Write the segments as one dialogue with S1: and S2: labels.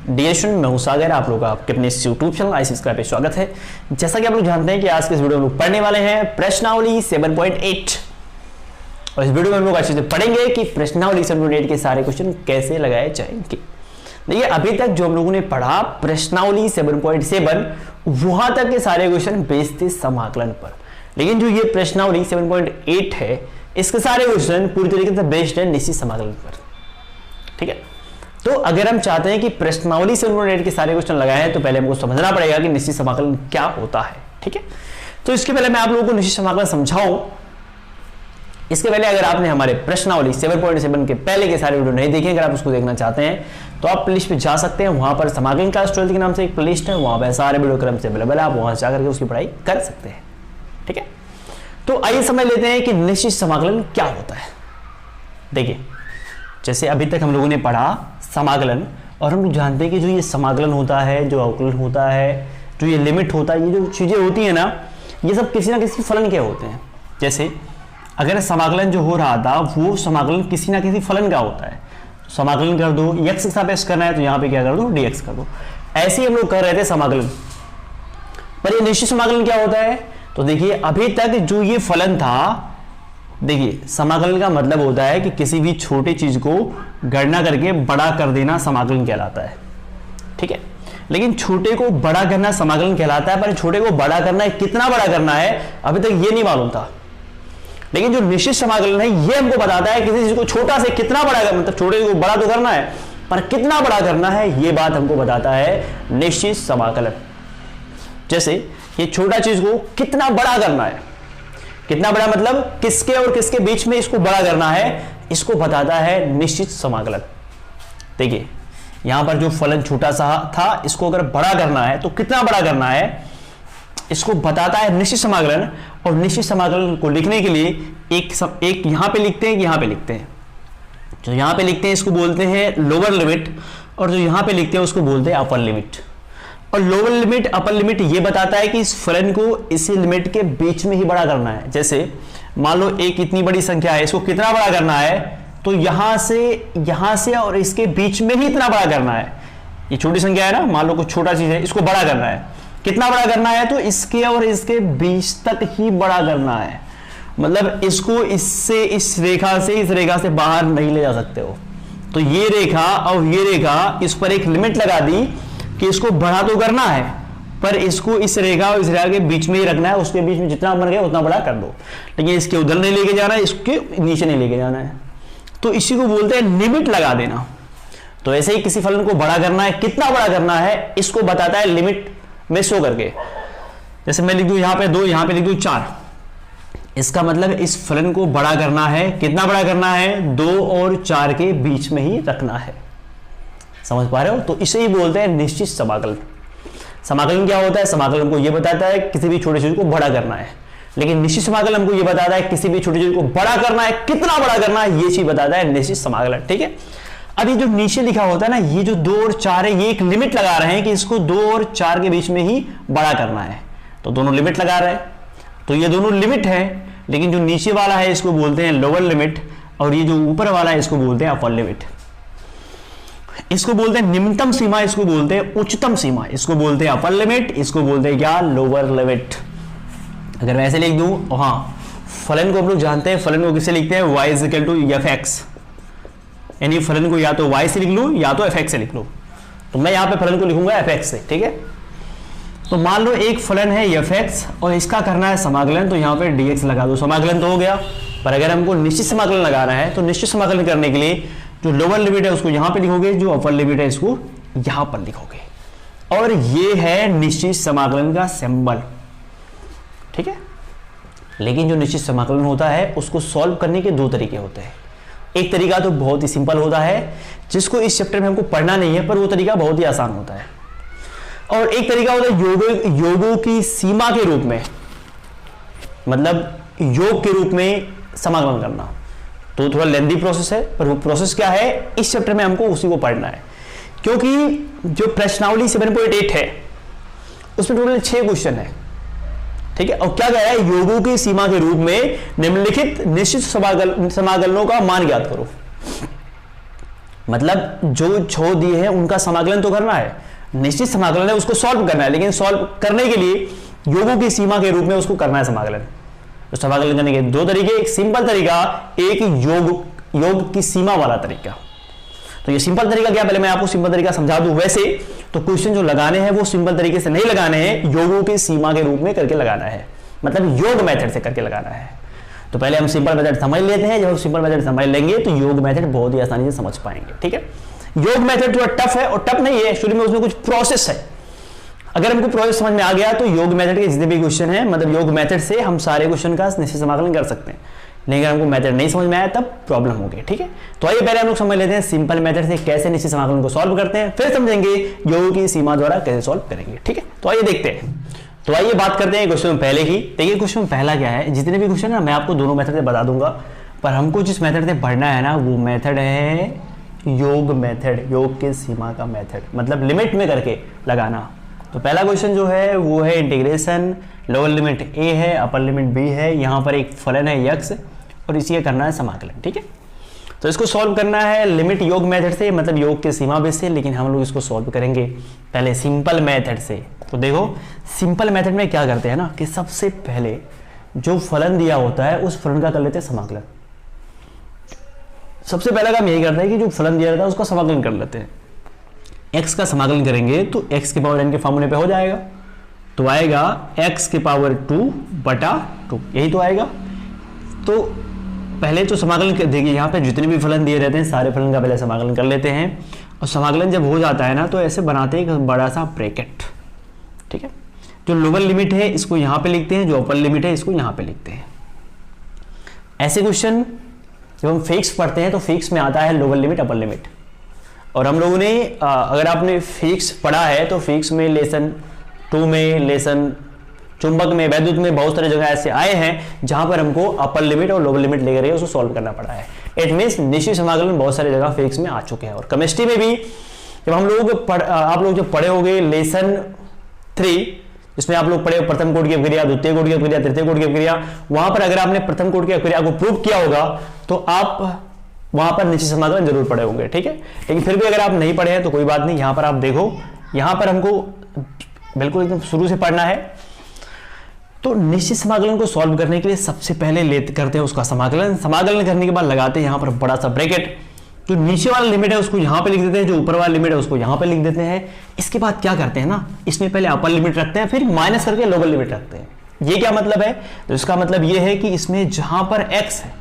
S1: Dear student, मैं हूं सागर, आप लोग का आपके अपने यूट्यूब चैनल आईसीएस क्लास पे स्वागत है। जैसा कि आप लोग जानते हैं कि आज के इस वीडियो में लोग पढ़ने वाले हैं प्रश्नावली 7.8 और इस वीडियो में हम लोग अच्छे से पढ़ेंगे कि प्रश्नावली 7.8 के सारे क्वेश्चन कैसे लगाए जाएंगे। देखिए, अभी तक जो हम लोगों ने पढ़ा प्रश्नावली 7.7 वहां तक के सारे क्वेश्चन बेस्ड थे समाकलन पर, लेकिन जो ये प्रश्नावली 7.8 है इसके सारे क्वेश्चन पूरी तरीके से बेस्ड है निश्चित समाकलन पर। ठीक है, तो अगर हम चाहते हैं कि प्रश्नावली 7.8 के सारे क्वेश्चन लगाए हैं तो पहले हमको समझना पड़ेगा कि निश्चित समाकलन क्या होता है। ठीक है, तो इसके पहले मैं आप लोगों को निश्चित समाकलन समझाऊं। इसके पहले अगर आपने हमारे प्रश्नावली 7.7 के पहले के सारे वीडियो नहीं देखे, अगर आप उसको देखना चाहते हैं तो आप प्लेलिस्ट पे जा सकते हैं। वहां पर समाकलन क्लास 12 के नाम से एक प्लेलिस्ट है, वहां पर सारे वीडियो क्रम से अवेलेबल है, आप वहां जाकर के उसकी पढ़ाई कर सकते हैं। ठीक है, तो आइए समझ लेते हैं कि निश्चित समाकलन क्या होता है। देखिए, जैसे अभी तक हम लोगों ने पढ़ा समाकलन, और हम लोग जानते हैं कि जो ये समाकलन होता है, जो अवकलन होता है, जो ये लिमिट होता है, ये जो चीजें होती है ना, ये सब किसी ना किसी फलन के होते हैं। जैसे अगर समाकलन जो हो रहा था वो समाकलन किसी ना किसी फलन का होता है, समाकलन कर दो, x के सापेक्ष करना है तो यहाँ पे क्या कर दो, dx कर दो। ऐसे ही हम लोग कर रहे थे समाकलन, पर ये निश्चित समाकलन क्या होता है? तो देखिए, अभी तक जो ये फलन था, देखिए समाकलन का मतलब होता है कि किसी भी छोटी चीज को गणना करके बड़ा कर देना समाकलन कहलाता है। ठीक है, लेकिन छोटे को बड़ा करना समाकलन कहलाता है, पर छोटे को बड़ा करना है, कितना बड़ा करना है अभी तक ये नहीं मालूम था। लेकिन जो निश्चित समाकलन है ये हमको बताता है किसी चीज को छोटा से कितना बड़ा करना, मतलब छोटे को बड़ा तो करना है पर कितना बड़ा करना है, ये बात हमको बताता है निश्चित समाकलन। जैसे ये छोटा चीज को कितना बड़ा करना है, कितना बड़ा मतलब किसके और किसके बीच में इसको बड़ा करना है, इसको बताता है निश्चित समाकलन। देखिए, यहां पर जो फलन छोटा सा था इसको अगर बड़ा करना है तो कितना बड़ा करना है, इसको बताता है निश्चित समाकलन। और निश्चित समाकलन को लिखने के लिए एक यहां पे लिखते हैं, यहां पे लिखते हैं। जो यहां पे लिखते हैं इसको बोलते हैं लोअर लिमिट, और जो यहां पे लिखते हैं उसको बोलते हैं अपर लिमिट। और लोअर लिमिट अपर लिमिट ये बताता है कि इस फलन को इस लिमिट के बीच में ही बड़ा करना है। जैसे मान लो एक इतनी बड़ी संख्या है, इसको कितना बड़ा करना है, तो यहां से और इसके बीच में ही इतना बड़ा करना है। ये छोटी संख्या है ना, मान लो कुछ छोटा चीज है, इसको बड़ा करना है। कितना बड़ा करना है, तो इसके और इसके बीच तक ही बड़ा करना है। मतलब इसको इससे इस रेखा से बाहर नहीं ले जा सकते हो। तो ये रेखा और ये रेखा, इस पर एक लिमिट लगा दी कि इसको बड़ा तो करना है, पर इसको इस रेखा और इस रेखा के बीच में ही रखना है। उसके बीच में जितना बन गया उतना बड़ा कर दो, लेकिन इसके उधर नहीं लेके जाना है, इसके नीचे नहीं लेके जाना है। तो इसी को बोलते हैं लिमिट लगा देना। तो ऐसे ही किसी फलन को बड़ा करना है, कितना बड़ा करना है, इसको बताता है लिमिट में शो करके। जैसे मैं लिख दूं यहां पे 2, यहां पे लिख दूं 4, इसका मतलब इस फलन को बड़ा करना है, कितना बड़ा करना है, 2 और 4 के बीच में ही रखना है। समझ पा रहे हो? तो इसे ही बोलते हैं निश्चित समाकलन। समाकलन क्या होता है? समाकलन हमको ये बताता है किसी भी छोटी चीज को बड़ा करना है, लेकिन निश्चित समाकलन हमको ये बताता है किसी भी छोटी चीज को बड़ा करना है, कितना बड़ा करना है, ये चीज बताता है निश्चित समाकलन। ठीक है, अब ये जो नीचे लिखा होता है ना, ये जो 2 और 4 है, ये एक लिमिट लगा रहे हैं कि इसको 2 और 4 के बीच में ही बड़ा करना है। तो दोनों लिमिट लगा रहे हैं, तो ये दोनों लिमिट है, लेकिन जो नीचे वाला है इसको बोलते हैं लोअर लिमिट, और ये जो ऊपर वाला है इसको बोलते हैं अपर लिमिट। इसको बोलते हैं निम्नतम सीमा, इसको बोलते हैं उच्चतम सीमा, इसको बोलते हैं अपर लिमिट, इसको बोलते हैं क्या, लोअर लिमिट। अगर मैं ऐसे लिख दूं, हाँ, फलन को हम लोग जानते हैं, फलन को किससे लिखते हैं, y is equal to fx, यानी फलन को या तो y से लिख लो या तो fx से लिख लो। तो मैं यहां पे फलन को लिखूंगा fx से। ठीक है, तो मान लो एक फलन है fx और इसका करना है समाकलन, तो यहां पे dx लगा दो, समाकलन तो हो गया। पर अगर हमको निश्चित समाकलन लगाना है तो निश्चित समाकलन करने के लिए जो लोअर लिमिट है उसको यहां पे लिखोगे, जो अपर लिमिट है इसको यहां पर लिखोगे, और ये है निश्चित समाकलन का सिंबल। ठीक है, लेकिन जो निश्चित समाकलन होता है उसको सॉल्व करने के 2 तरीके होते हैं। एक तरीका तो बहुत ही सिंपल होता है, जिसको इस चैप्टर में हमको पढ़ना नहीं है, पर वो तरीका बहुत ही आसान होता है। और एक तरीका होता है योगों की सीमा के रूप में, मतलब योग के रूप में समाकलन करना। तो थोड़ा लेंथी प्रोसेस है, पर वो प्रोसेस क्या है इस चैप्टर में हमको उसी को पढ़ना है। क्योंकि जो प्रश्नावली 7.8 है उसमें टोटल 6 क्वेश्चन है। ठीक है, और क्या कह रहा है, योगों की सीमा के रूप में निम्नलिखित निश्चित समाकलनों का मान ज्ञात करो। मतलब जो छो दिए हैं उनका समाकलन तो करना है, निश्चित समाकलन है उसको सॉल्व करना है, लेकिन सॉल्व करने के लिए योगों की सीमा के रूप में उसको करना है समाकलन। तो समाकलन करने के दो तरीके, एक सिंपल तरीका, एक योग की सीमा वाला तरीका। तो ये सिंपल तरीका क्या, पहले मैं आपको सिंपल तरीका समझा दूं। वैसे तो क्वेश्चन जो लगाने हैं वो सिंपल तरीके से नहीं लगाने हैं, योगों की सीमा के रूप में करके लगाना है, मतलब योग मेथड से करके लगाना है। तो पहले हम सिंपल मेथड समझ लेते हैं, जब हम सिंपल मेथड समझ लेंगे तो योग मेथड बहुत ही आसानी से समझ पाएंगे। ठीक है, योग मेथड थोड़ा टफ है और टफ नहीं है, शुरू में उसमें कुछ प्रोसेस है। अगर हमको प्रोसेस समझ में आ गया तो योग मेथड के जितने भी क्वेश्चन है, मतलब योग मेथड से हम सारे क्वेश्चन का निश्चित समाकलन कर सकते हैं। लेकिन हमको मेथड नहीं समझ में आया तब प्रॉब्लम हो गई। ठीक है, तो आइए पहले हम लोग समझ लेते हैं सिंपल मेथड से कैसे निश्चित समाकलन को सॉल्व करते हैं, फिर समझेंगे योग की सीमा द्वारा कैसे सॉल्व करेंगे। ठीक है, तो आइए देखते हैं। तो आइए बात करते हैं क्वेश्चन पहले ही। देखिए क्वेश्चन पहला क्या है, जितने भी क्वेश्चन है मैं आपको दोनों मेथड से बता दूंगा, पर हमको जिस मेथड से पढ़ना है ना वो मेथड है योग मेथड, योग की सीमा का मेथड, मतलब लिमिट में करके लगाना। तो पहला क्वेश्चन जो है वो है इंटीग्रेशन, लोअर लिमिट a है, अपर लिमिट b है, यहाँ पर एक फलन है x और इसी का करना है समाकलन। ठीक है, तो इसको सॉल्व करना है लिमिट योग मेथड से, मतलब योग के सीमा बेस से, लेकिन हम लोग इसको सॉल्व करेंगे पहले सिंपल मेथड से। तो देखो सिंपल मेथड में क्या करते हैं ना कि सबसे पहले जो फलन दिया होता है उस फलन का कर लेते हैं समाकलन। सबसे पहला काम यही करता है कि जो फलन दिया रहता है उसका समाकलन कर लेते हैं। x का समाकलन करेंगे तो x के पावर n के फॉर्मूले पे हो जाएगा, तो आएगा x के पावर 2 बटा 2, यही तो आएगा। तो पहले तो समाकलन देखिए, यहाँ पे जितने भी फलन दिए रहते हैं सारे फलन का पहले समाकलन कर लेते हैं, और समाकलन जब हो जाता है ना तो ऐसे बनाते हैं एक बड़ा सा ब्रैकेट। ठीक है, जो लोअर लिमिट है इसको यहाँ पे लिखते हैं, जो अपर लिमिट है इसको यहाँ पे लिखते हैं। ऐसे क्वेश्चन जब हम फिक्स पढ़ते हैं तो फिक्स में आता है लोअर लिमिट अपर लिमिट, और हम लोगों ने अगर आपने फिक्स पढ़ा है तो फिक्स में लेसन 2 में, लेसन चुंबक में, वैद्युत में बहुत सारी जगह ऐसे आए हैं जहां पर हमको अपर लिमिट और लोअर लिमिट लेकर उसको सॉल्व करना पड़ा है। इट मींस निश्चित समाकलन बहुत सारी जगह फिक्स में आ चुके हैं। और केमिस्ट्री में भी जब हम लोग आप लोग जब पढ़े होंगे लेसन 3, इसमें आप लोग पढ़े प्रथम कोटि की अपक्रिया, द्वितीय कोटि की अपक्रिया, तृतीय कोटि की अपक्रिया, वहां पर अगर आपने प्रथम कोटि की अपक्रिया को प्रूव किया होगा तो आप वहां पर निश्चित समाकलन जरूर पढ़े होंगे। ठीक है, लेकिन फिर भी अगर आप नहीं पढ़े हैं तो कोई बात नहीं, यहां पर आप देखो, यहां पर हमको बिल्कुल एकदम शुरू से पढ़ना है। तो निश्चित समाकलन को सॉल्व करने के लिए सबसे पहले करते हैं उसका समाकलन। समाकलन करने के बाद लगाते हैं यहां पर बड़ा सा ब्रैकेट, जो नीचे वाला लिमिट है उसको यहां पे लिख देते हैं, जो ऊपर वाला लिमिट है उसको यहां पे लिख देते हैं। इसके बाद क्या करते हैं ना, इसमें पहले अपर लिमिट रखते हैं, फिर माइनस करके लोअर लिमिट रखते हैं। ये क्या मतलब है, तो इसका मतलब ये है कि इसमें जहां पर x है,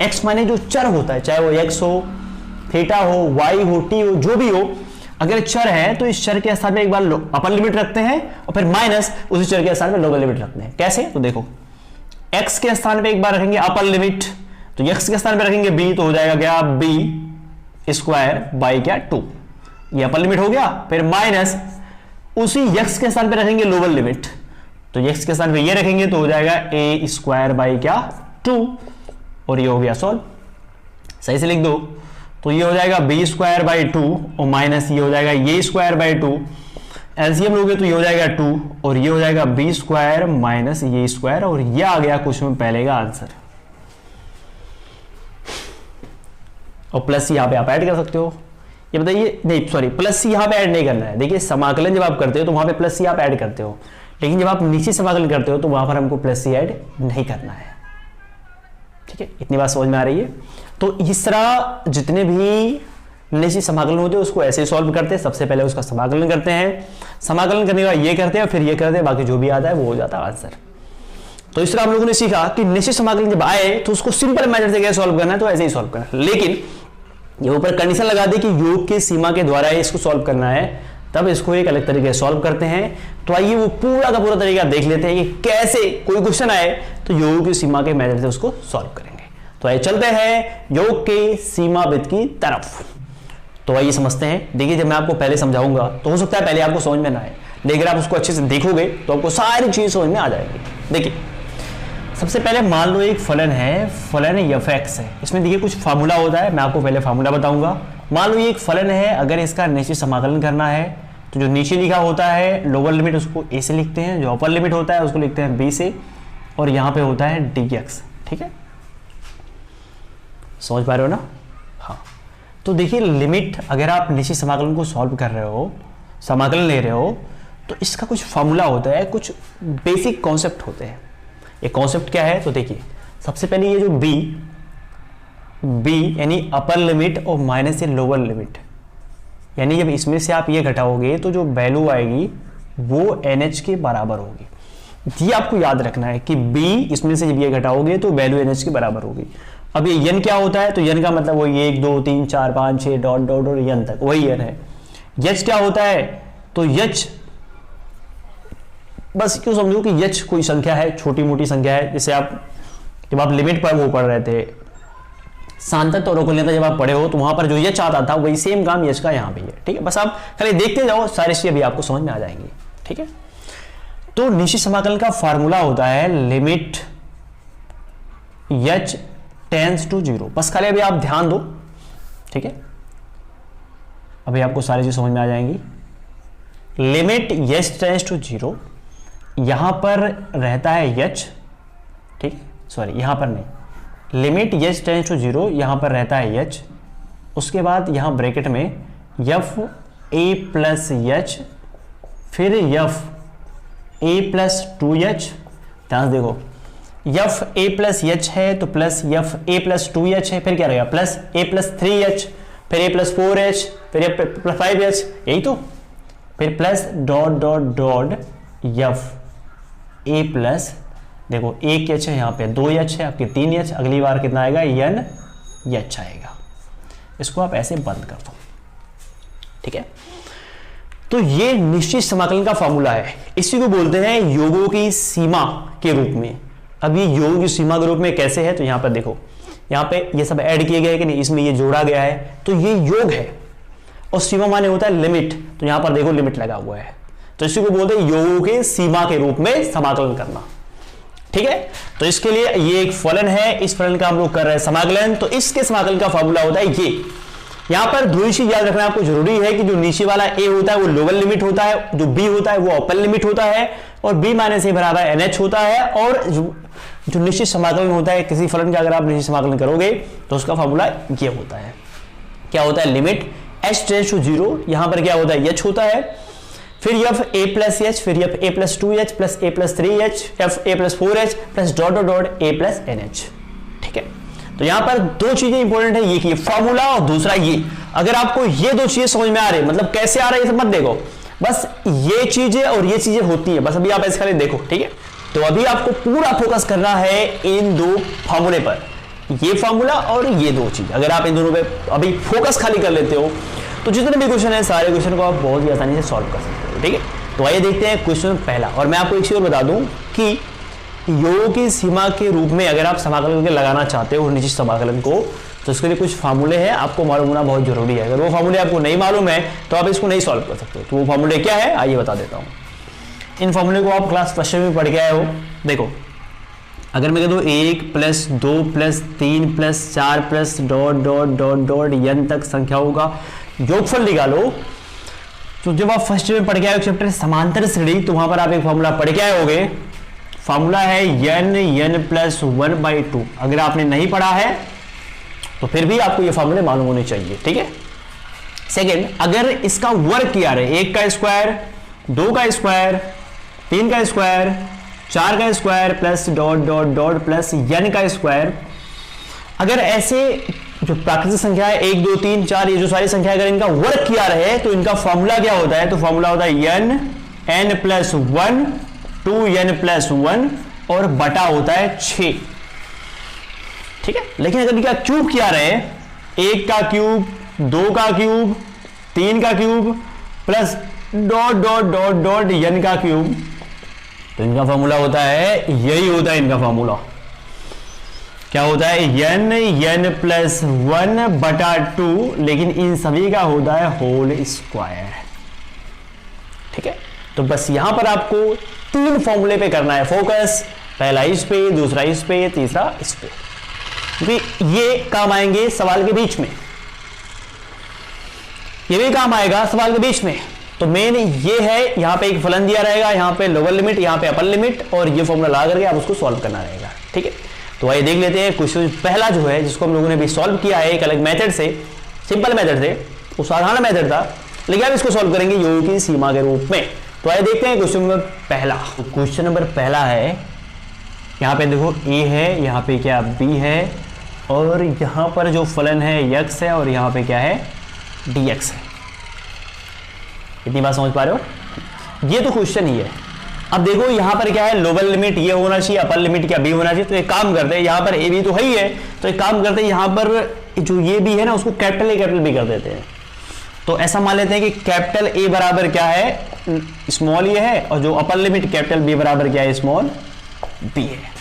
S1: x माने जो चर होता है, चाहे वो x हो, थीटा हो, y हो, t हो, जो भी हो, अगर चर है तो इस चर के स्थान में एक बार अपर लिमिट रखते हैं और फिर माइनस उसी चर के स्थान में लोअर लिमिट रखते हैं। कैसे, तो देखो x के स्थान पे एक बार रखेंगे अपर लिमिट, तो x के स्थान पे रखेंगे b, तो हो जाएगा क्या b स्क्वायर बाई क्या 2, ये अपर लिमिट हो गया। फिर माइनस उसी x के स्थान पे रखेंगे लोअर लिमिट, तो x के स्थान पे ये रखेंगे तो हो जाएगा a स्क्वायर बाई क्या 2, और ये हो गया सॉल्व। सही से लिख दो, तो ये हो जाएगा b स्क्वायर बाई 2 और माइनस ये हो जाएगा ये स्क्वायर बाई 2, एलसीएम लोगे तो ये हो जाएगा 2 और ये हो जाएगा b स्क्वायर माइनस ये स्क्वायर, और ये आ गया क्वेश्चन पहले का आंसर। और प्लस यहाँ पे आप ऐड कर सकते हो। ये बताइए, नहीं सॉरी, प्लस सी यहाँ पे ऐड नहीं करना है। देखिए समाकलन जब आप करते हो तो वहां पे प्लस सी आप ऐड करते हो, लेकिन जब आप नीचे समाकलन करते हो तो वहां पर हमको प्लस सी ऐड नहीं करना है। ठीक है, इतनी बात समझ में आ रही है। तो इस तरह जितने भी निश्चित समाकलन होते हैं उसको ऐसे सॉल्व करते हैं। सबसे पहले उसका समाकलन करते हैं, समाकलन करने के बाद ये करते हैं, फिर ये करते हैं, बाकी जो भी आता है वो हो जाता है आंसर। तो इस तरह हम लोगों ने सीखा कि निश्चित समाकलन जब आए तो उसको सिंपल मेथड से कैसे सॉल्व करना है, तो ऐसे ही सॉल्व करना है। लेकिन ये ऊपर कंडीशन लगा दी कि योग की सीमा के द्वारा इसको सॉल्व करना है, तब इसको एक अलग तरीके से सॉल्व करते हैं। तो आइए वो पूरा का पूरा तरीका देख लेते हैं कि कैसे कोई क्वेश्चन आए तो योग की सीमा के मेथड से उसको सॉल्व करेंगे। तो आइए चलते हैं योग के सीमा वृत्त की तरफ। तो आइए समझते हैं। देखिए, जब मैं आपको पहले समझाऊंगा तो हो सकता है पहले आपको समझ में ना आए, लेकिन अगर आप उसको अच्छे से देखोगे तो आपको सारी चीज समझ में आ जाएगी। देखिए, सबसे पहले मान लो एक फलन है, फलन f(x) है। इसमें देखिए कुछ फार्मूला होता है, मैं आपको पहले फार्मूला बताऊंगा। मान लो ये एक फलन है, अगर इसका निश्चित समाकलन करना है तो जो नीचे लिखा होता है लोअर लिमिट उसको a से लिखते हैं, जो अपर लिमिट होता है उसको लिखते हैं b से, और यहाँ पे होता है dx। ठीक है, समझ पा रहे हो ना? हाँ, तो देखिए लिमिट अगर आप निश्चित समाकलन को सॉल्व कर रहे हो, समाकलन ले रहे हो, तो इसका कुछ फॉर्मूला होता है, कुछ बेसिक कॉन्सेप्ट होते हैं। ये कॉन्सेप्ट क्या है, तो देखिए सबसे पहले ये जो बी यानी अपर लिमिट और माइनस ये लोअर लिमिट, यानी जब इसमें से आप ये घटाओगे तो जो वैल्यू आएगी वो NH के बराबर होगी। ये आपको याद रखना है कि B इसमें से जब ये घटाओगे तो वैल्यू NH के बराबर होगी। अब ये n क्या होता है, तो n का मतलब वही 1 2 3 4 5 6 डॉट डॉट डॉट n तक, वही n है। h क्या होता है, तो h बस क्यों समझो कि h कोई संख्या है, छोटी मोटी संख्या है। जैसे आप जब आप लिमिट पर वो पढ़ रहे थे, सांतक और अवकलनीयता जब आप पढ़े हो, तो वहां पर जो h आता था वही सेम काम h का यहाँ भी है। ठीक है, बस आप खाली देखते जाओ, सारी चीजें भी आपको समझ में आ जाएंगी। ठीक है, तो निश्चित समाकलन का फार्मूला होता है लिमिट h टेंड्स टू 0। बस खाली अभी आप ध्यान दो। ठीक है, अभी आपको सारी चीज समझ में आ जाएंगी। लिमिट h टेंड्स टू 0, यहां पर रहता है h, ठीक, सॉरी यहां पर नहीं, लिमिट h टेंड्स टू 0, यहां पर रहता है h, उसके बाद यहां ब्रैकेट में f a प्लस h, फिर f a प्लस 2h, ध्यान देखो f a प्लस h है तो plus f a plus 2h है, फिर क्या रहेगा प्लस a प्लस 3h, फिर a प्लस 4h, फिर a प्लस 5h, यही तो, फिर plus dot dot dot f a plus, देखो एक h है यहाँ पे 2h है, आपके 3h, अगली बार कितना आएगा n h आएगा। इसको आप ऐसे बंद कर दो। ठीक है, तो ये निश्चित समाकलन का फॉर्मूला है। इसी को बोलते हैं योगों की सीमा के रूप में। अब ये योग की सीमा के रूप में कैसे है, तो यहां पर देखो, यहां पे ये सब ऐड किए गए कि नहीं, इसमें ये जोड़ा गया है, तो ये योग है। और सीमा माने होता है लिमिट, तो यहां पर देखो लिमिट लगा हुआ है, तो इसी को बोलते हैं योगों के सीमा के रूप में समाकलन करना। ठीक है, तो इसके लिए ये एक फलन है, इस फलन का हम लोग कर रहे हैं समाकलन, तो इसके समाकलन का फॉर्मूला होता है ये। यहां पर दो चीज याद रखना आपको जरूरी है कि जो नीचे वाला a होता है वो लोअर लिमिट होता है, जो b होता है वो अपर लिमिट होता है, और b माइनस a बराबर NH होता है। और जो निश्चित समाकलन होता है किसी फलन का, अगर आप निश्चित समाकलन करोगे तो उसका फॉर्मूला ये होता है, क्या होता है, लिमिट h टेंड्स टू 0, यहां पर क्या होता है h होता है, फिर f a प्लस h, फिर f a plus 2h plus a plus 3h, f a plus 4h plus dot dot dot a plus NH। ठीक है, तो यहां पर दो चीजें इंपॉर्टेंट है, ये कि फॉर्मूला और दूसरा ये। अगर आपको ये दो चीजें समझ में आ रही है, मतलब कैसे आ रहा है ये सब मत देखो, बस ये चीजें और ये चीजें होती है, बस अभी आप ऐसे खाली देखो। ठीक है, तो अभी आपको पूरा फोकस करना है इन दो फॉर्मूले पर, ये फॉर्मूला और ये दो चीज। अगर आप इन दोनों पे अभी फोकस खाली कर लेते हो तो जितने भी क्वेश्चन है सारे क्वेश्चन को आप बहुत ही आसानी से सॉल्व कर सकते हो। ठीक है, तो आइए देखते हैं क्वेश्चन पहला। और मैं आपको एक चीज और बता दूं कि योग की सीमा के रूप में अगर आप समाकलन करके लगाना चाहते हो निश्चित समाकलन को, तो इसके लिए कुछ फार्मूले हैं, आपको मालूम होना बहुत जरूरी है। अगर वो फार्मूले आपको नहीं मालूम है तो आप इसको नहीं सॉल्व कर सकते। तो वो फार्मूले क्या है आइए बता देता हूँ। इन फार्मूले को आप क्लास फर्स्ट में पढ़ के आए हो। देखो, अगर मैं कह दूं 1 plus 2 plus 3 plus 4 plus dot dot dot dot n तक संख्याओं का योगफल निकालो, तो जब आप फर्स्ट में पढ़ के आए चैप्टर समांतर श्रेणी, तो वहां पर आप एक फार्मूला पढ़ के आए होगे। फार्मूला है n प्लस 1/2। अगर आपने नहीं पढ़ा है तो फिर भी आपको ये फार्मूले मालूम होने चाहिए। ठीक है, सेकेंड, अगर इसका वर्ग किया रहे, 1 का स्क्वायर, 2 का स्क्वायर, 3 का स्क्वायर, 4 का square plus dot dot dot plus n का स्क्वायर, अगर ऐसे जो प्राकृतिक संख्या है 1 2 3 4 ये जो सारी संख्या अगर इनका वर्ग किया रहे तो इनका फॉर्मूला क्या होता है, तो फॉर्मूला होता है n प्लस 1 2n प्लस 1 और बटा होता है 6। ठीक है, लेकिन अगर इनका क्यूब किया रहे, 1 का क्यूब, 2 का क्यूब, 3 का cube plus dot dot dot dot n का क्यूब, तो इनका फॉर्मूला होता है, यही होता है इनका फॉर्मूला, क्या होता है n प्लस 1 बटा 2, लेकिन इन सभी का होता है होल स्क्वायर। ठीक है, तो बस यहां पर आपको 3 फॉर्मूले पे करना है फोकस, पहला इस पे, दूसरा इस पे, तीसरा इस पे, क्योंकि ये काम आएंगे सवाल के बीच में, ये भी काम आएगा सवाल के बीच में। तो मेन ये है, यहां पे एक फलन दिया रहेगा, यहां पे लोअर लिमिट, यहां पे अपर लिमिट, और ये फॉर्मूला लगा करके आप उसको सॉल्व करना रहेगा। ठीक है, तो आइए देख लेते हैं क्वेश्चन पहला जो है, जिसको हम लोगों ने भी सॉल्व किया है एक अलग मेथड से। सिंपल मेथड थे, वो साधारण मेथड था, लेकिन अब इसको सॉल्व करेंगे योग की सीमा के रूप में। तो आइए देखते हैं क्वेश्चन नंबर पहला। क्वेश्चन नंबर पहला है, यहाँ पे देखो a है, यहाँ पे क्या b है, और यहाँ पर जो फलन है x है, और यहाँ पे क्या है dx है। इतनी बात समझ पा रहे हो? ये तो क्वेश्चन ही है। अब देखो यहाँ पर क्या है, लोअर लिमिट ये होना चाहिए, अपर लिमिट क्या b होना चाहिए। तो एक काम करते हैं, यहाँ पर a b तो है ही है, तो एक काम करते हैं यहाँ पर जो ये b है ना उसको कैपिटल a कैपिटल b कर देते हैं। तो ऐसा मान लेते हैं कि कैपिटल A बराबर क्या है, स्मॉल ए है, और जो अपर लिमिट कैपिटल B बराबर क्या है, स्मॉल b है।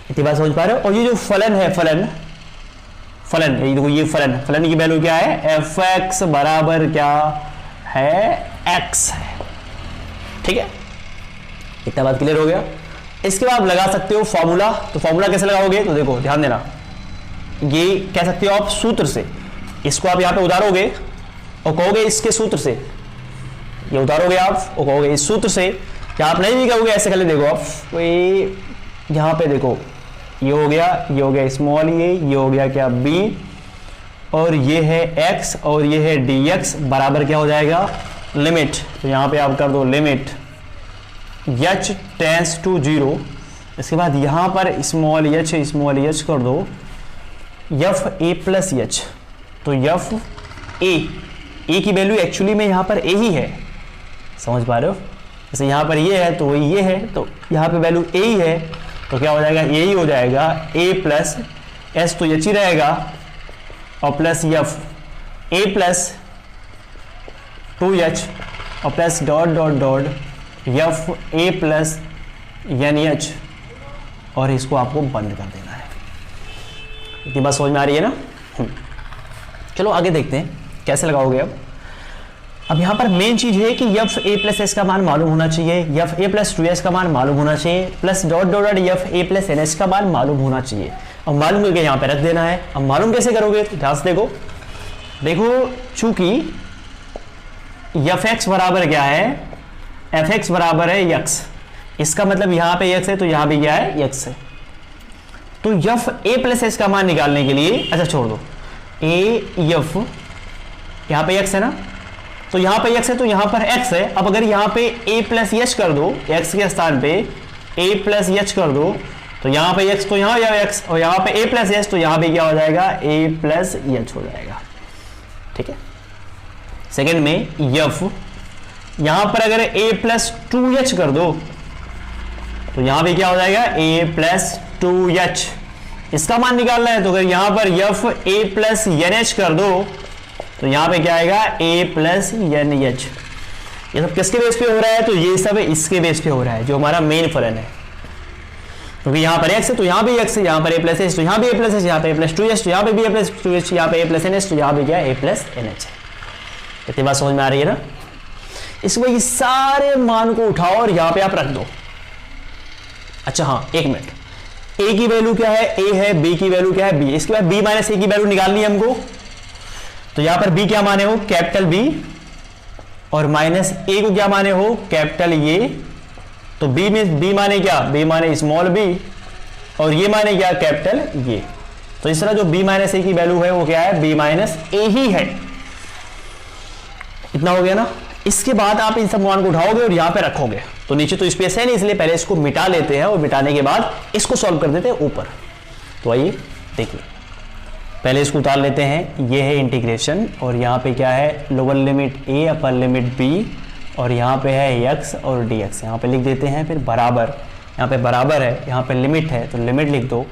S1: इतनी बात समझ पा रहे हो? और ये जो फलन है, फलन ये देखो, ये फलन की वैल्यू क्या है, fx बराबर क्या है, x है। ठीक है, इतना बात क्लियर हो गया। इसके बाद आप लगा सकते हो फॉर्मूला। तो फॉर्मूला कैसे लगाओगे, तो देखो ध्यान देना, ये कह सकते हो आप सूत्र से, इसको आप यहाँ पे उतारोगे और कहोगे इसके सूत्र से, ये उतारोगे आप और कहोगे इस सूत्र से, या आप नहीं भी कहोगे, ऐसे खाली देखो आप, ये यहाँ पे देखो, ये हो गया स्मॉल ये हो गया क्या b, और ये है x, और ये है dx बराबर क्या हो जाएगा, लिमिट। तो यहाँ पे आप कर दो लिमिट h टेंस टू 0। इसके बाद यहाँ पर स्मॉल h कर दो f a प्लस h। तो f a की वैल्यू एक्चुअली में यहाँ पर a ही है, समझ पा रहे हो? जैसे यहाँ पर ये है तो वही ये है, तो यहाँ पे वैल्यू a ही है, तो क्या हो जाएगा, a ही हो जाएगा, a प्लस s तो h ही रहेगा, और plus f a plus 2h और plus dot dot dot f a plus यानी h, और इसको आपको बंद कर देना है। इतनी बात समझ में आ रही है ना? चलो आगे देखते हैं कैसे लगाओगे। अब यहाँ पर मेन चीज है कि f a प्लस s का मान मालूम होना चाहिए, f a प्लस 2s का मान मालूम होना चाहिए, plus dot dot dot f a plus ns का मान मालूम होना चाहिए। अब मालूम करके यहाँ पे रख देना है। अब मालूम कैसे करोगे, तो ध्यान से देखो, चूंकि fx बराबर क्या है, fx बराबर है x, इसका मतलब यहाँ पे x है तो यहाँ भी क्या है, x है। तो f a प्लस s का मान निकालने के लिए, अच्छा छोड़ दो, f यहाँ पे x है ना, तो यहाँ पे x है तो यहाँ पर x है। अब अगर यहाँ पे a प्लस h कर दो, x के स्थान पे a प्लस h कर दो, तो यहाँ पे x तो यहाँ या x, और यहाँ पे a प्लस h तो यहाँ पे क्या हो जाएगा, a प्लस h हो जाएगा। ठीक है, सेकेंड में f यहाँ पर अगर a प्लस 2h कर दो, तो यहाँ पे क्या हो जाएगा, a प्लस 2h, इसका मान निकालना है। तो अगर यहाँ पर f a प्लस nh कर दो, तो यहाँ पे क्या आएगा, a प्लस nh। ये सब किसके बेस पे हो रहा है, तो ये सब इसके बेस पे हो रहा है, जो हमारा मेन फलन है। क्योंकि यहाँ पर x है तो यहाँ भी x है, यहाँ पर a प्लस h तो यहाँ भी a प्लस h, यहाँ पे a प्लस 2h तो यहाँ पे भी a प्लस 2h, यहाँ पे a प्लस nh तो यहाँ पे क्या है, a प्लस nh है। इतनी बात समझ में आ रही है ना? इसमें ये सारे मान को उठाओ और यहाँ पे आप रख दो। अच्छा हाँ, एक मिनट, a की वैल्यू क्या है, a है, b की वैल्यू क्या है, b। इसके बाद b माइनस a की वैल्यू निकालनी है हमको। तो यहाँ पर b क्या माने हो, कैपिटल B, और माइनस a को क्या माने हो, कैपिटल A। तो b में b माने क्या, b माने स्मॉल b, और ये माने क्या, कैपिटल ये। तो इस तरह जो b माइनस a की वैल्यू है वो क्या है, b माइनस a ही है। इतना हो गया ना? इसके बाद आप इन सब मान को उठाओगे और यहाँ पे रखोगे। तो नीचे तो स्पेस है नहीं, इसलिए पहले इसको मिटा लेते हैं, और मिटाने के बाद इसको सॉल्व कर देते हैं ऊपर। तो आइए देखिए, पहले इसको उतार लेते हैं। ये है इंटीग्रेशन, और यहाँ पे क्या है, lower limit a upper limit b, और यहाँ पे है x और dx। यहाँ पे लिख देते हैं फिर बराबर, यहाँ पे बराबर है, यहाँ पे लिमिट है तो लिमिट लिख दो।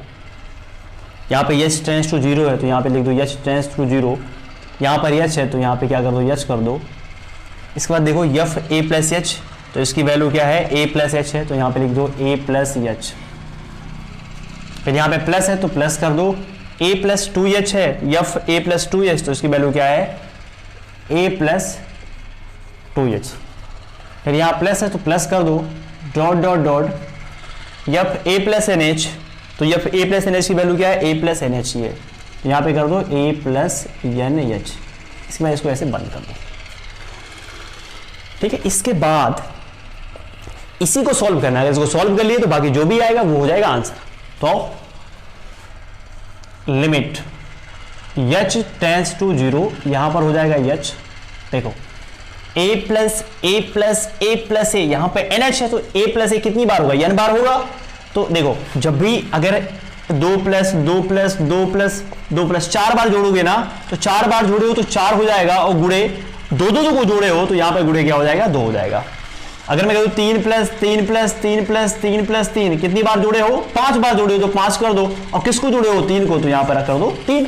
S1: यहाँ पे h टेंस टू 0 है तो यहाँ पे लिख दो h टेंस टू 0। यहाँ पर h है तो यहाँ पे क्या कर दो, h कर दो। इसके बाद देखो f a प्लस h, तो इसकी वैल्यू क्या है, a प्लस h है तो यहाँ पे लिख दो a प्लस h। फिर यहाँ पे प्लस है तो प्लस कर दो, a प्लस 2h है, f a प्लस 2h तो इसकी वैल्यू क्या है, a प्लस 2h। फिर यहाँ प्लस है तो प्लस कर दो, dot dot dot f a plus nh, तो f a प्लस nh की वैल्यू क्या है, a प्लस nh ही है। यहाँ पे कर दो a प्लस nh। इसके बाद इसको ऐसे बंद कर दो। ठीक है, इसके बाद इसी को सॉल्व करना है। अगर इसको सॉल्व कर लिए तो बाकी जो भी आएगा वो हो जाएगा आंसर। तो लिमिट H टेंस टू 0, यहां पर हो जाएगा H, देखो A plus A plus A plus A, यहां पे NH है तो A प्लस ए कितनी बार होगा, n बार होगा। तो देखो जब भी अगर 2 प्लस 2 प्लस 2 प्लस 2 प्लस 4 बार जोड़ोगे ना, तो 4 बार जोड़े हो तो 4 हो जाएगा, और गुणे दो दो को जोड़े हो तो यहां पर गुणे क्या हो जाएगा, 2 हो जाएगा। अगर मैं कहूं 3 प्लस 3 प्लस 3 प्लस 3 प्लस 3, कितनी बार जोड़े हो, 5 बार जोड़े हो तो 5 कर दो, और किसको जोड़े हो, 3 को, तो यहां पर कर दो 3।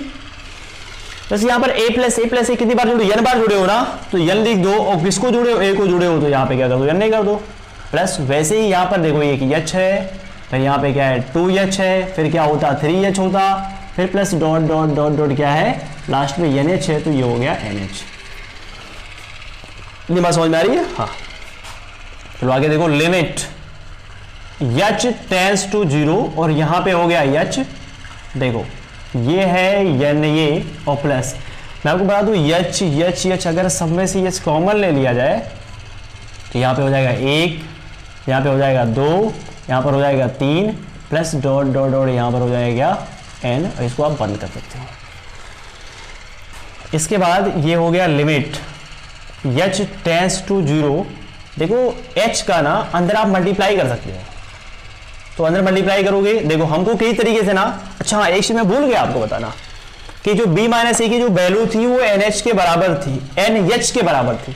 S1: बस यहां पर a प्लस ए कितनी बार जोड़े, n बार जोड़े हो ना, तो n लिख दो, और किसको जोड़े हो, a को जोड़े हो, तो यहां पे क्या कर दो, n नहीं कर दो। प्लस वैसे ही यहां पर देखो एक h है, फिर यहां पे क्या है 2h है, फिर क्या होता 3h होता, फिर plus dot dot dot dot क्या है लास्ट में NH है, तो ये हो गया NH। इतनी बात समझ में आ रही है। हाँ चलो आगे देखो, लिमिट h टेंस टू 0, और यहां पे हो गया h, देखो ये है n ये, और प्लस मैं आपको बता दूं h अगर सब में से h कॉमन ले लिया जाए तो यहां पे हो जाएगा 1, यहां पे हो जाएगा 2, यहां पर हो जाएगा 3, प्लस डॉट डॉट डॉट यहां पर हो जाएगा n, और इसको आप बंद कर सकते हो। इसके बाद ये हो गया लिमिट h टेंस टू 0, देखो h का ना अंदर आप मल्टीप्लाई कर सकते हो, तो अंदर मल्टीप्लाई करोगे, देखो हमको कई तरीके से ना, अच्छा हाँ एक चीज मैं भूल गया आपको बताना कि जो b माइनस ए की जो वैल्यू थी वो NH के बराबर थी, NH के बराबर थी।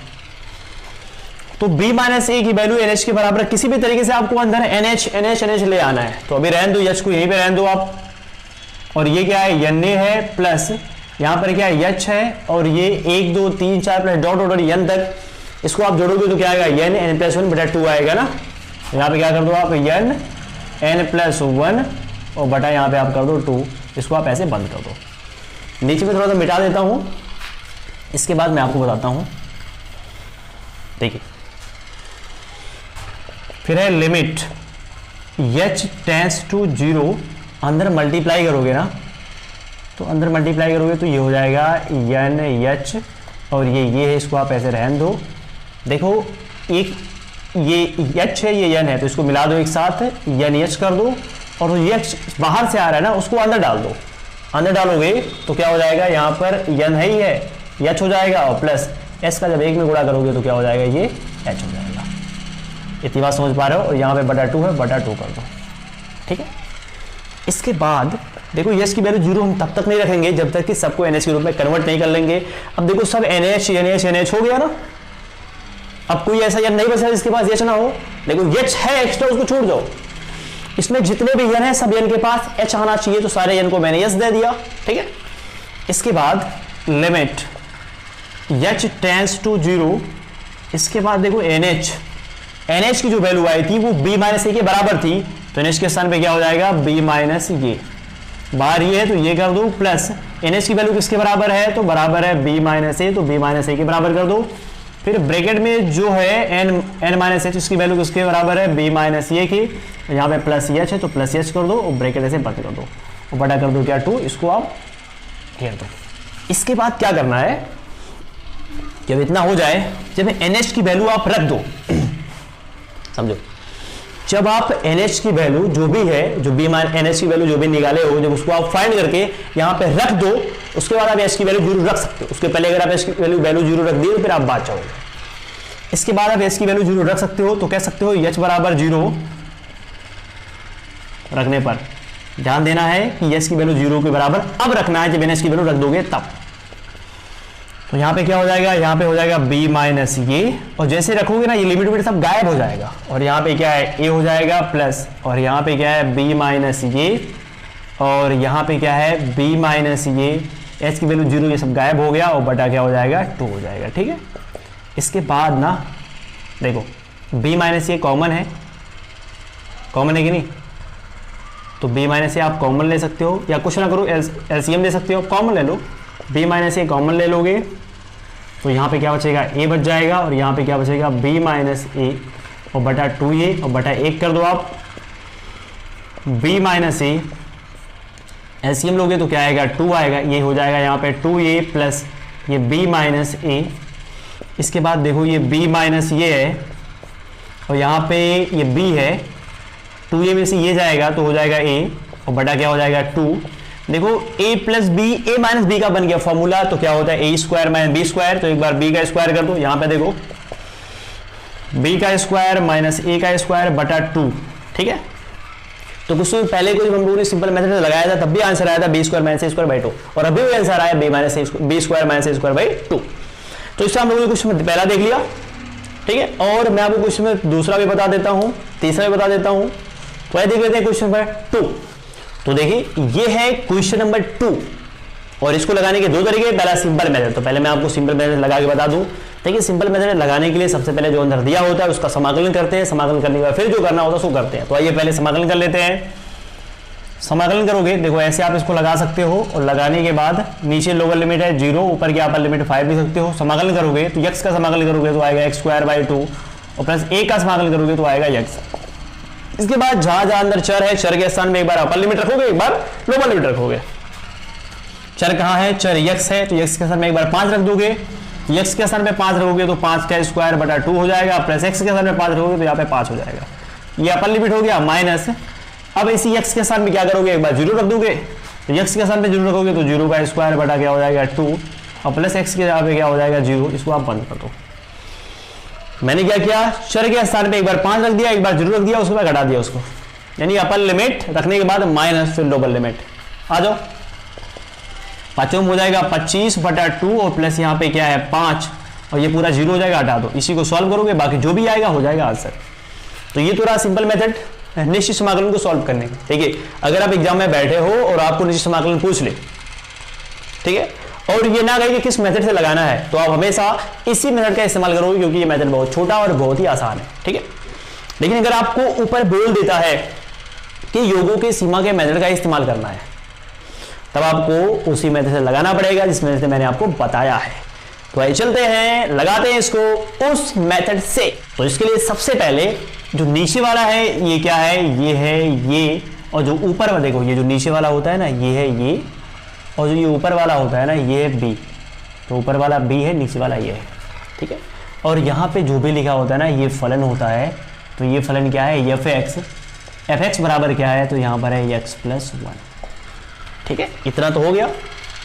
S1: तो b माइनस ए की वैल्यू NH के बराबर, किसी भी तरीके से आपको अंदर NH ले आना है। तो अभी रहने दो H को, यहीं पे रहने दो आप, और ये क्या है Na है, प्लस यहाँ पर क्या है H है, और ये 1 2 3 4 प्लस डॉट डॉट n तक, इसको आप जोड़ोगे तो क्या आएगा n प्लस 1 बटा 2 आएगा ना। यहाँ पे क्या कर दो आप n प्लस 1 और बटा यहाँ पे आप कर दो 2, इसको आप ऐसे बंद कर दो। नीचे में थोड़ा सा मिटा देता हूँ, इसके बाद मैं आपको बताता हूँ। देखिए फिर है लिमिट h टेंस टू 0, अंदर मल्टीप्लाई करोगे ना, तो अंदर मल्टीप्लाई करोगे तो ये हो जाएगा NH, और ये है, इसको आप ऐसे रहने दो। देखो एक ये h है, ये n है, तो इसको मिला दो एक साथ, NH कर दो, और जो h बाहर से आ रहा है ना उसको अंदर डाल दो। अंदर डालोगे तो क्या हो जाएगा, यहाँ पर n है ही है, h हो जाएगा, और प्लस s का जब 1 में गुणा करोगे तो क्या हो जाएगा, ये h हो जाएगा। इतनी बात समझ पा रहे हो। और यहाँ पे बटा 2 है, बटा 2 कर दो, ठीक है। इसके बाद देखो यस की वैल्यू 0 हम तब तक नहीं रखेंगे जब तक कि सबको NH के रूप में कन्वर्ट नहीं कर लेंगे। अब देखो सब NH हो गया ना, अब कोई ऐसा n नहीं बचा जिसके पास H ना हो। देखो H है एक्स्ट्रा, उसको छोड़ दो, इसमें जितने भी n है सब n के पास H आना चाहिए, तो सारे n को मैंने S दे दिया, ठीक है। इसके बाद लिमिट h टेंस टू 0, इसके बाद देखो NH की जो वैल्यू आई थी वो b माइनस ए के बराबर थी, तो NH के स्थान पे क्या हो जाएगा, b माइनस ये, बाहर ये है तो ये कर दो, प्लस NH की वैल्यू किसके बराबर है, तो बराबर है b माइनस ए, तो b माइनस ए के बराबर कर दो। फिर ब्रैकेट में जो है n माइनस एच, इसकी वैल्यू किसके बराबर है, b माइनस ए की, यहाँ पे प्लस एच है तो प्लस एच कर दो, और ब्रैकेट ऐसे बंद कर दो, और बड़ा कर दो क्या 2, इसको आप घेर दो। इसके बाद क्या करना है, जब इतना हो जाए, जब NH की वैल्यू आप रख दो, समझो, जब आप NH की वैल्यू जो भी है, जो b माइनस NH की वैल्यू जो भी निकाले हो, जब उसको आप फाइंड करके यहाँ पे रख दो, उसके बाद आप H की वैल्यू 0 रख सकते हो। उसके पहले अगर आप H की वैल्यू 0 रख दी तो फिर आप बात चाहोगे। इसके बाद आप H की वैल्यू 0 रख सकते हो, तो कह सकते हो H बराबर 0 रखने पर ध्यान देना है कि H की वैल्यू 0 के बराबर अब रखना है, जब NH की वैल्यू रख दोगे तब। तो यहाँ पे क्या हो जाएगा, यहाँ पे हो जाएगा b माइनस ये, और जैसे रखोगे ना ये लिमिट सब गायब हो जाएगा, और यहाँ पे क्या है a हो जाएगा प्लस, और यहाँ पे क्या है b माइनस ये, और यहाँ पे क्या है b माइनस ये, h की वैल्यू 0, ये सब गायब हो गया, और बटा क्या हो जाएगा 2 हो जाएगा, ठीक है। इसके बाद ना देखो b माइनस ये कॉमन है, कॉमन है कि नहीं, तो b माइनस ये आप कॉमन ले सकते हो, या कुछ ना करो एलसीएम ले सकते हो, कॉमन ले लो, b माइनस ए कॉमन ले लोगे तो यहाँ पे क्या बचेगा, a बच जाएगा, और यहाँ पे क्या बचेगा b माइनस ए, और बटा 2a, और बटा 1 कर दो आप, b माइनस ए एलसीएम लोगे तो क्या आएगा 2 आएगा, ये हो जाएगा यहाँ पे 2a प्लस ये b माइनस ए। इसके बाद देखो ये b माइनस ये है, और यहाँ पे ये b है, 2a में से ये जाएगा तो हो जाएगा a, और बटा क्या हो जाएगा 2, देखो a plus B, A minus B का बन गया फॉर्मूला, तो क्या होता है a square minus B square, तो एक बार b का स्क्वायर कर दो, यहां पे देखो b का स्क्वायर माइनस a का स्क्वायर बटा 2, ठीक है। तो कुछ समय पहले को जब हम लोगों ने सिंपल मेथड से लगाया था तब भी आंसर आया था b square minus a square by 2, और अभी भी आंसर आया b square minus a square by 2। तो इससे हम लोगों ने कुछ पहला देख लिया, ठीक है। और मैं आपको क्वेश्चन में दूसरा भी बता देता हूं, तीसरा भी बता देता हूं। तो ये देख लेते हैं क्वेश्चन नंबर 2। तो देखिए ये है क्वेश्चन नंबर 2, और इसको लगाने के दो तरीके, पहला सिंपल मेथड। तो पहले मैं आपको सिंपल मेथड लगा के बता दूं। देखिए सिंपल मेथड लगाने के लिए सबसे पहले जो अंदर दिया होता है उसका समाकलन करते हैं, समाकलन करने के बाद फिर जो करना होता है उसको करते हैं। तो आइए पहले समाकलन कर लेते हैं। समाकलन करोगे, देखो ऐसे आप इसको लगा सकते हो, और लगाने के बाद नीचे लोअर लिमिट है 0, ऊपर की अपर लिमिट 5 भी सकते हो। समाकलन करोगे तो x का समाकलन करोगे तो आएगा x स्क्वायर बाई 2, और प्लस a का समाकलन करोगे तो आएगा x। इसके बाद जहां जहां अंदर चर है, चर के स्थान में एक बार अपर लिमिट रखोगे, एक बार लोअर लिमिट रखोगे। चर कहां है, चर x है, तो x के स्थान में एक बार 5 रख दोगे, x के स्थान में 5 रखोगे तो 5 का स्क्वायर बटा 2 हो जाएगा, प्लस x के स्थान में 5 रखोगे तो यहाँ पे 5 हो जाएगा। ये अपर लिमिट हो गया माइनस। अब इसी x के स्थान में क्या करोगे, एक बार 0 रख दोगे, तो x के स्थान में 0 रखोगे तो 0 का स्क्वायर बटा क्या हो जाएगा 2, और प्लस x के यहाँ पे क्या हो जाएगा 0। इसको आप बंद कर दो। मैंने क्या किया, चर के स्थान पे एक बार 5 रख दिया, एक बार 0 रख दिया, उसके बाद घटा दिया उसको, यानी अपर लिमिट रखने के बाद माइनस फिर लोअर लिमिट। आ जाओ, पांचों हो जाएगा 25 बटा 2, और प्लस यहाँ पे क्या है 5, और ये पूरा 0 हो जाएगा, हटा दो। इसी को सॉल्व करोगे, बाकी जो भी आएगा हो जाएगा आंसर। तो ये तो रहा सिंपल मेथड निश्चित समाकलन को सॉल्व करने का। ठीक है, अगर आप एग्जाम में बैठे हो और आपको निश्चित समाकलन पूछ ले, ठीक है, और ये ना कहे कि किस मेथड से लगाना है, तो आप हमेशा इसी मेथड का इस्तेमाल करोगे, क्योंकि ये मेथड बहुत छोटा और बहुत ही आसान है। ठीक है, लेकिन अगर आपको ऊपर बोल देता है कि योगों की सीमा के मेथड का इस्तेमाल करना है, तब आपको उसी मेथड से लगाना पड़ेगा जिस मेथड से मैंने आपको बताया है। तो आइए चलते हैं, लगाते हैं इसको उस मेथड से। तो इसके लिए सबसे पहले जो नीचे वाला है ये क्या है, ये है ये, और जो ऊपर वाला देखो, ये जो नीचे वाला होता है ना ये है ये, और जो ये ऊपर वाला होता है ना ये है बी। तो ऊपर वाला बी है, नीचे वाला ये है। ठीक है, और यहाँ पे जो भी लिखा होता है ना ये फलन होता है। तो ये फलन क्या है, एफ एक्स बराबर क्या है, तो यहाँ पर है x प्लस 1। ठीक है, इतना तो हो गया।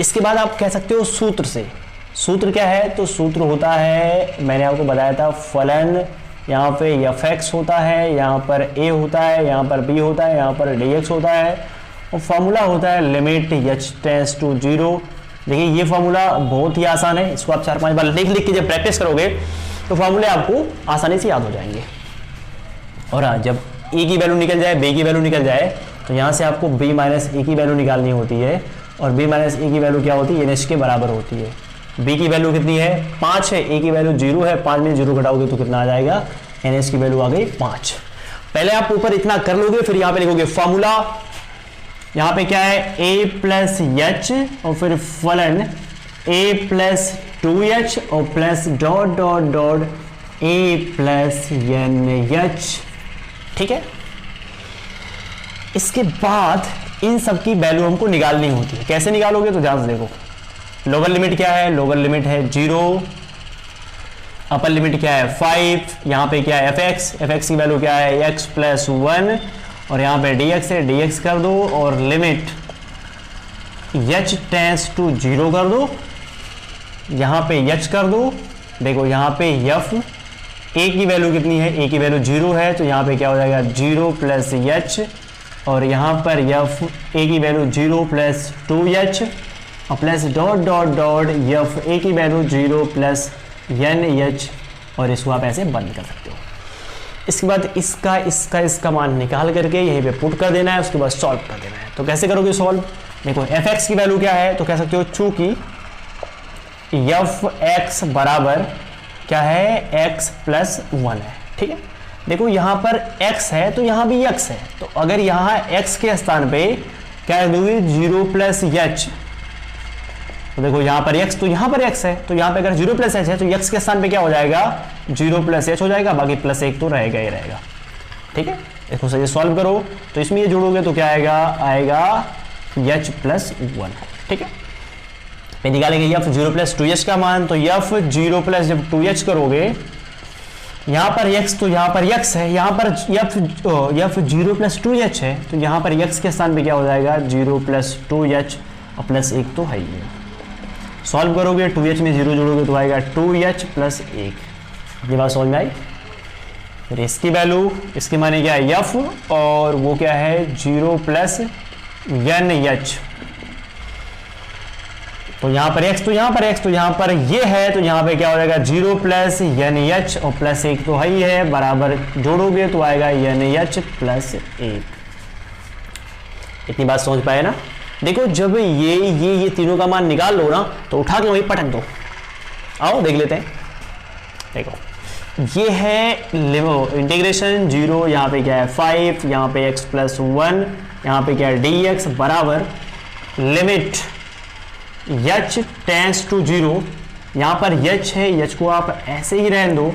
S1: इसके बाद आप कह सकते हो सूत्र से। सूत्र क्या है, तो सूत्र होता है, मैंने आपको बताया था, फलन यहाँ पे एफ एक्स होता है, यहाँ पर a होता है, यहाँ पर b होता है, यहाँ पर dx होता है, और फॉर्मूला होता है लिमिट h टेंड्स टू 0। देखिए ये फॉर्मूला बहुत ही आसान है, इसको आप 4-5 बार लिख लिख के जब प्रैक्टिस करोगे तो फॉर्मूले आपको आसानी से याद हो जाएंगे। और हाँ, जब a की वैल्यू निकल जाए, b की वैल्यू निकल जाए, तो यहाँ से आपको b माइनस a की वैल्यू निकालनी होती है, और b माइनस a की वैल्यू क्या होती है, nh के बराबर होती है। b की वैल्यू कितनी है, 5 है, a की वैल्यू 0 है, 5 में 0 घटाओगे तो कितना आ जाएगा, nh की वैल्यू आ गई 5। पहले आप ऊपर इतना कर लोगे, फिर यहाँ पे लिखोगे फॉर्मूला, यहाँ पे क्या है a प्लस एच, और फिर फलन a प्लस 2h, और plus dot dot dot a plus nh। ठीक है, इसके बाद इन सब की वैल्यू हमको निकालनी होती है। कैसे निकालोगे, तो ध्यान से देखो, लोअर लिमिट क्या है, लोअर लिमिट है 0, अपर लिमिट क्या है 5, यहाँ पे क्या है एफ एक्स की वैल्यू क्या है x प्लस 1, और यहाँ पे dx है, dx कर दो, और लिमिट h टेंड्स टू 0 कर दो, यहाँ पे h कर दो। देखो यहाँ पे f a की वैल्यू कितनी है, a की वैल्यू 0 है, तो यहाँ पे क्या हो जाएगा 0 प्लस h, और यहाँ पर f a की वैल्यू 0 प्लस 2h, और plus dot dot dot f a की वैल्यू 0 प्लस nh, और इसको आप ऐसे बंद कर सकते हो। इसके बाद इसका मान निकाल करके यहीं पे पुट कर देना है, उसके बाद सॉल्व कर देना है। तो कैसे करोगे सॉल्व, देखो एफ एक्स की वैल्यू क्या है, तो कह सकते हो चूंकि एफ एक्स बराबर क्या है x प्लस 1 है। ठीक है, देखो यहाँ पर x है तो यहाँ भी x है, तो अगर यहाँ x के स्थान पे क्या दोगे 0 प्लस h, तो देखो यहाँ पर x, तो यहाँ पर x है, तो यहाँ पे अगर 0 प्लस h है तो x के स्थान पे क्या हो जाएगा 0 प्लस h हो जाएगा, बाकी प्लस 1 तो रहेगा ही रहेगा। ठीक है, देखो सही सोल्व करो, तो इसमें ये जोड़ोगे तो क्या आएगा h प्लस 1। ठीक है, फिर निकालेंगे f 0 प्लस 2h का मान, तो f 0 प्लस जब 2h करोगे, यहाँ पर x तो यहाँ पर x है, यहाँ पर f 0 प्लस 2h है, तो यहाँ पर x के स्थान पे क्या हो जाएगा 0 प्लस 2h और प्लस 1 तो है ही है। सॉल्व करोगे 2h में 0 जोड़ोगे तो आएगा 2h प्लस 1। ये बात समझ में आई। फिर इसकी वैल्यू, इसके माने क्या है f, और वो क्या है 0 प्लस nh। तो यहाँ पर x तो यहाँ पर x तो यहाँ पर ये है, तो यहाँ पे क्या हो जाएगा 0 प्लस nh और प्लस 1 तो है ही है, बराबर जोड़ोगे तो आएगा nh प्लस 1। इतनी बात समझ पाए ना। देखो जब ये तीनों का मान निकाल लो ना तो उठा के वहीं पटक दो। आओ देख लेते हैं। देखो ये है इंटीग्रेशन 0, यहाँ पे क्या है 5, यहाँ पे x प्लस 1, यहाँ पे क्या है dx बराबर लिमिट h टेंस टू 0। यहाँ पर h है, h को आप ऐसे ही रहने दो।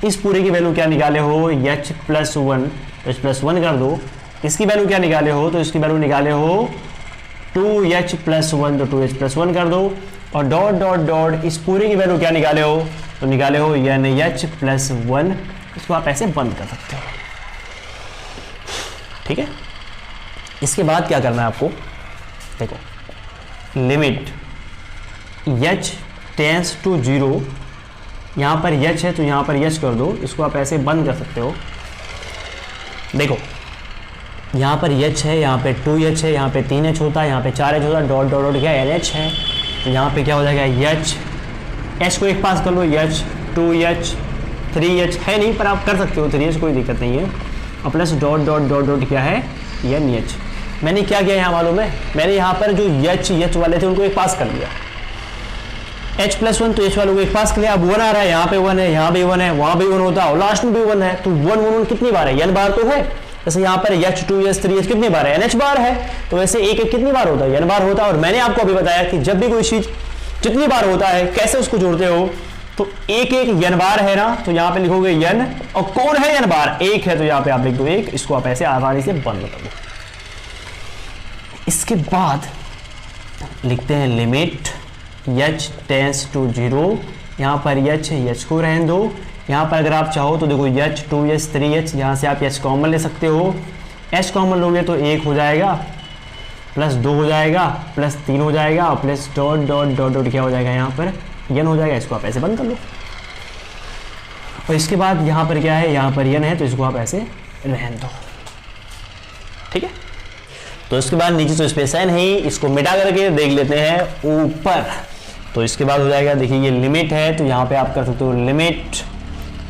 S1: इस पूरे की वैल्यू क्या निकाले हो h प्लस 1, तो h प्लस 1 कर दो। इसकी वैल्यू क्या निकाले हो, तो इसकी वैल्यू निकाले हो 2h प्लस 1, तो 2h प्लस 1 कर दो। और डॉट डॉट डॉट इस पूरे की वैल्यू क्या निकाले हो, तो निकाले हो nh प्लस 1। इसको आप ऐसे बंद कर सकते हो। ठीक है। इसके बाद क्या करना है आपको, देखो लिमिट h टेंस टू 0, यहाँ पर h है तो यहाँ पर h कर दो। इसको आप ऐसे बंद कर सकते हो। देखो यहाँ पर h है, यहाँ पे 2h है, यहाँ पे 3h होता है, यहाँ पे 4h होता है, डॉट डॉट डॉट क्या nh है, तो यहाँ पे क्या हो जाएगा h को एक पास कर लो, h 2h 3h है नहीं पर आप कर सकते हो 3h, कोई दिक्कत नहीं है। और plus dot dot dot dot क्या है nh। मैंने क्या किया यहाँ मालूम है, मैंने यहाँ पर जो h वाले थे उनको एक पास कर दिया, h प्लस 1 तो h वालों को एक पास कर लिया। अब 1 आ रहा है, यहाँ पे 1 है, यहाँ भी 1 है, वहाँ भी 1 होता है और लास्ट में भी 1 है, तो 1 कितनी बार है n बार तो है। जैसे यहाँ पर h 2h 3h कितनी बार है nh बार है, तो वैसे एक एक कितनी बार होता है n बार होता है। और मैंने आपको अभी बताया कि जब भी कोई चीज जितनी बार होता है कैसे उसको जोड़ते हो, तो एक एक n बार है ना, तो यहाँ पे लिखोगे n, और कौन है n बार, एक है, तो यहाँ पे आप लिख दो 1। इसको आप ऐसे आसानी से बंद कर दो। इसके बाद लिखते हैं लिमिट h टेंस टू 0, यहाँ पर h है, h को रहने दो। यहाँ पर अगर आप चाहो तो देखो h 2h 3h, यहाँ से आप h कॉमन ले सकते हो। h कॉमन लोगे तो 1 हो जाएगा, प्लस 2 हो जाएगा, प्लस 3 हो जाएगा, और plus dot dot dot dot क्या हो जाएगा यहाँ पर n हो जाएगा। इसको आप ऐसे बंद कर लो। और इसके बाद यहाँ पर क्या है, यहाँ पर n है, तो इसको आप ऐसे रहने दो। ठीक है। तो इसके बाद नीचे तो स्पेस है नहीं, इसको मिटा करके देख लेते हैं ऊपर। तो इसके बाद हो जाएगा, देखिए ये लिमिट है, तो यहाँ पे आप कर सकते हो लिमिट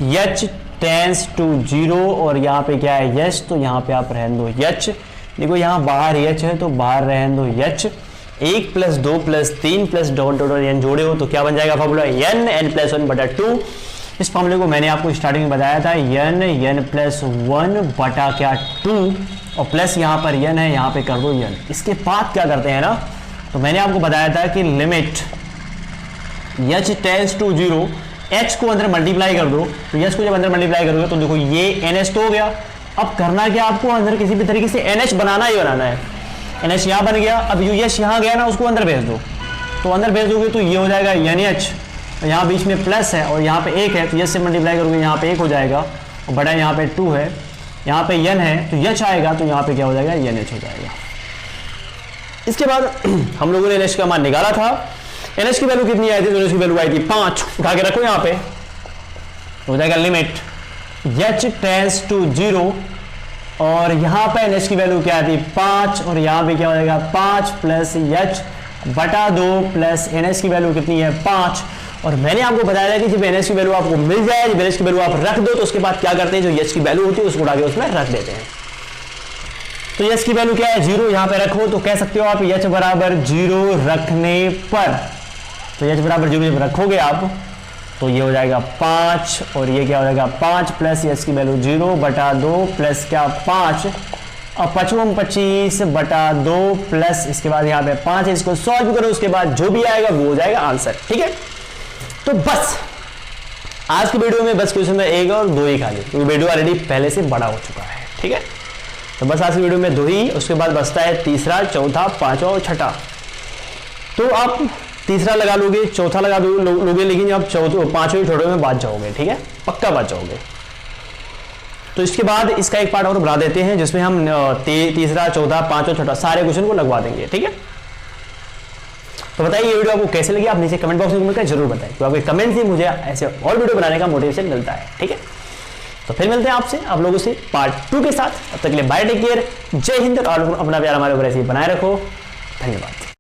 S1: h टेंस टू 0, और यहाँ पे क्या है h, तो यहाँ पे आप रहने दो h। देखो यहाँ बाहर h है तो बाहर रहने दो h। 1 plus 2 plus 3 plus dot dot n जोड़े हो तो क्या बन जाएगा फॉर्मूला n प्लस 1 बटा 2। इस फॉर्मूले को मैंने आपको स्टार्टिंग में बताया था, n प्लस 1 बटा क्या 2, और प्लस यहाँ पर n है, यहाँ पे कर दो n। इसके बाद क्या करते हैं ना, तो मैंने आपको बताया था कि limit h tends to 0, h को अंदर मल्टीप्लाई कर दो। तो h को जब अंदर मल्टीप्लाई करोगे तो देखो ये nh तो हो गया। अब करना क्या, आपको अंदर किसी भी तरीके से nh बनाना ही बनाना है। nh यहाँ बन गया, अब यू h यहाँ गया ना, उसको अंदर भेज दो। तो अंदर भेज दोगे तो ये हो जाएगा nh, यहाँ बीच में प्लस है और यहाँ पे 1 है, तो h से मल्टीप्लाई करोगे यहाँ पे 1 हो जाएगा, और बड़ा यहाँ पे 2 है, यहाँ पे n है, तो h आएगा, तो यहाँ पे क्या हो जाएगा nh हो जाएगा। इसके बाद हम लोगों ने nh का मान निकाला था। nh की वैल्यू कितनी आई थी, तो nh की वैल्यू आई थी 5। उठा के रखो यहाँ पे, हो जाएगा लिमिट h टेंस टू 0, और यहाँ पे nh की वैल्यू क्या थी 5, और यहाँ पे क्या हो जाएगा 5 प्लस h बटा 2 प्लस nh की वैल्यू कितनी है 5। और मैंने आपको बताया था कि जब nh की वैल्यू आपको मिल जाए, जब nh की वैल्यू आप रख दो, तो उसके बाद क्या करते हैं, जो h की वैल्यू होती है उसको उठा के उसमें रख देते हैं। तो h की वैल्यू क्या है 0, यहाँ पे रखो, तो कह सकते हो आप h बराबर 0 रखने पर, तो h बराबर 0 जब रखोगे आप तो ये हो जाएगा 5, और ये क्या हो जाएगा 5 प्लस h की वैल्यू 0 बटा 2 प्लस क्या 5, और 5 25 बटा 2 प्लस इसके बाद यहाँ पे 5 है। इसको सॉल्व करो, उसके बाद जो भी आएगा वो हो जाएगा आंसर। ठीक है। तो बस आज की वीडियो में बस क्वेश्चन में 1 और 2 ही खाली, क्योंकि वीडियो ऑलरेडी पहले से बड़ा हो चुका है। ठीक है। तो बस आज की वीडियो में 2 ही, उसके बाद बचता है तीसरा, चौथा, पांचवा और छठा। तो आप तीसरा लगा लोगे, चौथा लगा लोगे, लेकिन आप पांचवें छोटे में बात जाओगे। ठीक है, पक्का बात जाओगे। तो इसके बाद इसका एक पार्ट और बना देते हैं जिसमें हम तीसरा, चौथा, पांचवा, छठा सारे क्वेश्चन को लगवा देंगे, ठीक है। तो बताइए ये वीडियो आपको कैसे लगी, आप नीचे कमेंट बॉक्स में कमेंट कर जरूर बताएं, तो आपके कमेंट से मुझे ऐसे और वीडियो बनाने का मोटिवेशन मिलता है, ठीक है। तो फिर मिलते हैं आपसे आप लोगों से पार्ट 2 के साथ। तब तक के लिए बाय, टेक केयर, जय हिंद, और अपना प्यार हमारे ऊपर ऐसे ही बनाए रखो। धन्यवाद।